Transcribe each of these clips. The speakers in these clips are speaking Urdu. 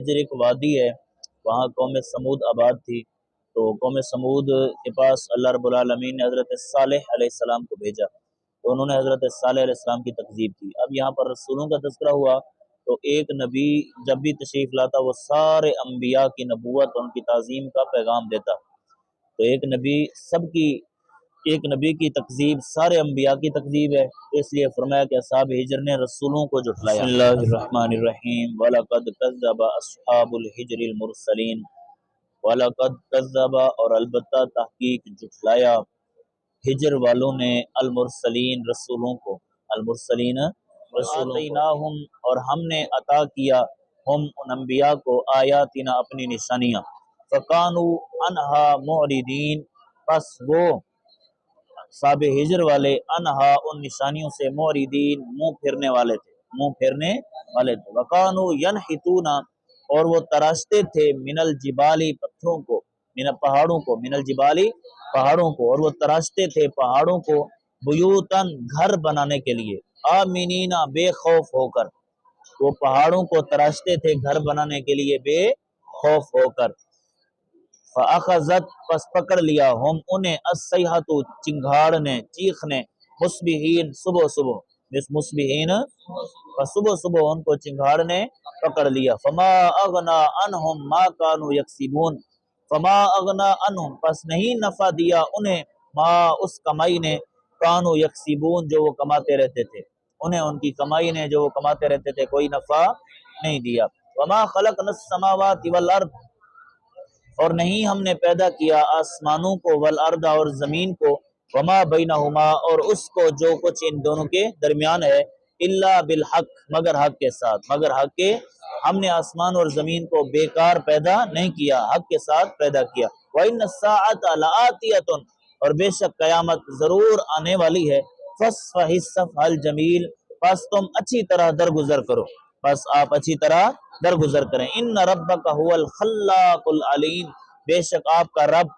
حجر ایک وادی ہے، وہاں قوم سمود آباد تھی۔ تو قوم سمود کے پاس اللہ رب العالمین نے حضرت صالح علیہ السلام کو بھیجا، تو انہوں نے حضرت صالح علیہ السلام کی تکذیب کی۔ اب یہاں پر رسولوں کا تذکرہ ہوا، تو ایک نبی جب بھی تشریف لاتا وہ سارے انبیاء کی نبوت اور ان کی تعظیم کا پیغام دیتا۔ تو ایک نبی کی تکذیب سارے انبیاء کی تکذیب ہے، تو اس لیے فرمایا کہ اصحاب ہجر نے رسولوں کو جھٹلایا۔ بسم اللہ الرحمن الرحیم، وَلَقَدْ كَذَّبَ أَصْحَابُ الْحِجْرِ الْمُرْسَلِينَ۔ وَلَقَدْ كَذَّبَ اور البتہ تحقیق جھٹلایا، ہجر والوں نے المرسلین رسولوں کو، المرسلین رسولوں کو، اور ہم نے عطا کیا ہم ان انبیاء کو آیاتنا اپنی نشانیاں، فَكَانُوا عَنْهَا مُعْرِضِينَ پس وہ صحاب ہجر والے انہا ان نشانیوں سے معرضین منہ پھرنے والے تھے، وَكَانُوا يَنْحِتُونَ اور وہ تراشتے تھے من الجبالی پتھروں کو، من پہاڑوں کو، من الجبالی پہاڑوں کو، اور وہ تراشتے تھے پہاڑوں کو بیوتن گھر بنانے کے لیے، آمینین بے خوف ہو کر، وہ پہاڑوں کو تراشتے تھے گھر بنانے کے لیے بے خوف ہو کر۔ فَأَخَذَتْ پس پکڑ لیا ہم انہیں الصَّيْحَةُ چنگھاڑ نے، چیخ نے، مصبحین صبح صبح، مصبحین صبح صبح ان کو چنگھاڑ نے پکڑ لیا۔ فَمَا أَغْنَى عَنْهُمْ مَا كَانُوا يَكْسِبُونَ فَمَا أَغْنَى عَنْهُمْ پس نہیں نفع دیا انہیں ما اس کمائی نے، كَانُوا يَكْسِبُونَ جو وہ کماتے رہتے تھے، انہیں ان کی کمائی نے جو وہ کماتے رہتے تھے کوئی نفع نہیں دیا۔ وَمَا خَلَقْنَا السَّمَاوَاتِ وَالْأَرْضَ اور نہیں ہم نے پیدا کیا آسمانوں کو، والارض اور زمین کو، وما بینہما اور اس کو جو کچھ ان دونوں کے درمیان ہے، الا بالحق مگر حق کے ساتھ، مگر حق کے، ہم نے آسمان اور زمین کو بیکار پیدا نہیں کیا، حق کے ساتھ پیدا کیا۔ وَإِنَّ السَّاعَةَ لَآتِيَةٌ اور بے شک قیامت ضرور آنے والی ہے، فَاصْفَحِ الصَّفْحَ الْجَمِيلَ پس تم اچھی طرح درگزر کرو، بس آپ اچھی طرح درگزر کریں۔ ان ربک هو الخلاق العلیم بے شک آپ کا رب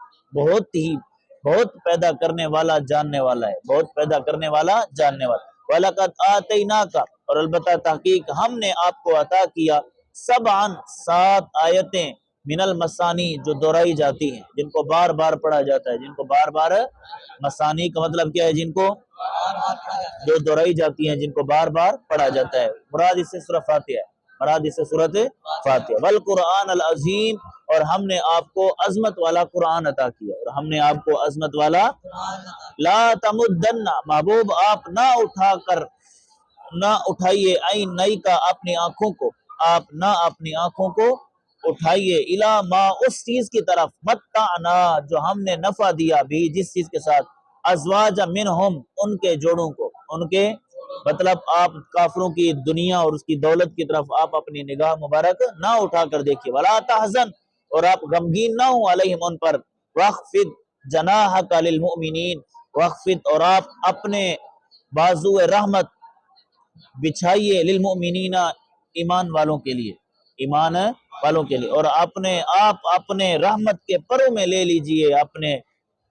بہت پیدا کرنے والا جاننے والا ہے، بہت پیدا کرنے والا جاننے والا۔ وَلَقَدْ آتَيْنَاكَ اور البتہ تحقیق ہم نے آپ کو عطا کیا، سبعاً 7 آیتیں، من المثانی جو دہرائی جاتی ہیں، جن کو بار بار پڑھا جاتا ہے، جن کو بار بار، مثانی کا مطلب کیا ہے؟ جن کو جو دہرائی جاتی ہیں، جن کو بار بار پڑھا جاتا ہے، مراد اس سے سورہ فاتحہ ہے، مراد اس سے سورۃ فاتحہ۔ والقرآن العظیم اور ہم نے آپ کو عظمت والا قرآن عطا کیا، اور ہم نے آپ کو عظمت والا، لا تمدن محبوب آپ نہ اٹھائیے، عین نئی کا اپنی آنکھوں کو، آپ نہ اپنی آنکھوں کو اٹھائیے، الا ما اس چیز کی طرف، متعنا جو ہم نے نفع دیا بھی جس چیز کے ساتھ، ازواج منہم ان کے جوڑوں کو، ان کے مطلب آپ کافروں کی دنیا اور اس کی دولت کی طرف آپ اپنی نگاہ مبارک نہ اٹھا کر دیکھیے، ولا تحزن اور آپ غمگین نہ ہوں، علیہم ان پر، واخفض جناحک للمؤمنین واخفض اور آپ اپنے بازو رحمت بچھائیے، للمؤمنین ایمان والوں کے لیے، ایمان والوں کے لیے، اور آپ اپنے رحمت کے پروں میں لے لیجئے اپنے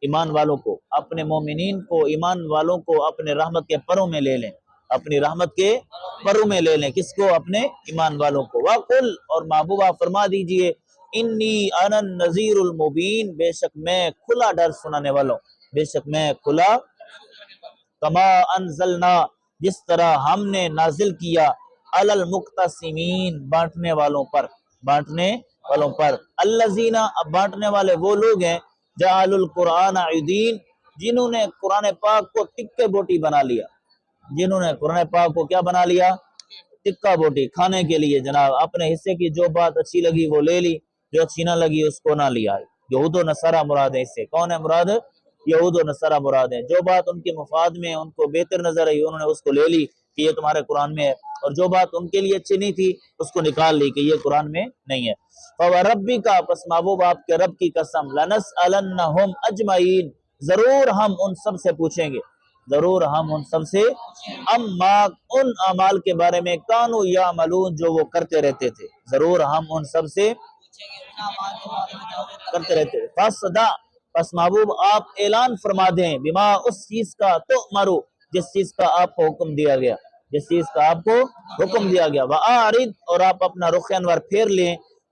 ایمان والوں کو، اپنے مومنین کو، ایمان والوں کو اپنے رحمت کے پروں میں لے لیں، اپنی رحمت کے پروں میں لے لیں، کس کو؟ اپنے ایمان والوں کو۔ وَقُلْ اور محبوبہ فرما دیجئے، انی انا النذیر المبین بے شک میں کھلا ڈر سنانے والا ہوں، بے شک میں کھلا، کما انزلنا جس طرح ہم نے نازل کیا، علی المقتسمین بانٹنے والوں پر، بانٹنے والوں پر، الذین اب بانٹنے والے وہ لوگ ہیں، جعلوا القرآن عیدین جنہوں نے قرآن پاک کو ٹکے بوٹی بنا لیا، جنہوں نے قرآن پاک کو کیا بنا لیا؟ ٹکا بوٹی، کھانے کے لیے جناب، اپنے حصے کی جو بات اچھی لگی وہ لے لی، جو اچھی نہ لگی اس کو نہ لیا۔ یہود و نصارہ مراد ہے، اس سے کون ہے مراد؟ یہود و نصارہ مراد ہے، جو بات ان کے مفاد میں ان کو بہتر نظر آئی انہوں نے اس کو لے لی کہ یہ تمہارے قرآن میں ہے، اور جو بات ان کے لیے اچھی نہیں تھی اس کو نکال لی کہ یہ قرآن میں نہیں ہے۔ فَوَرَبِّكَ پس محبوب آپ کے رب کی قسم، لَنَسْأَلَنَّهُمْ أَجْمَعِينَ ضرور ہم ان سب سے پوچھیں گے، ضرور ہم ان سب سے، اما ان اعمال کے بارے میں، کانوا یعملون جو وہ کرتے رہتے تھے، ضرور ہم ان سب سے کرتے رہتے تھے۔ فَاصْدَعْ پس محبوب آپ اعلان فرما دیں، بما اس چیز کا، تؤمرو جس چیز کا آپ کو حکم دیا گیا، جس چیز کا آپ کو حکم دیا گیا، وَأَعْرِضْ اور آپ اپنا رخ انور پھیر لیں،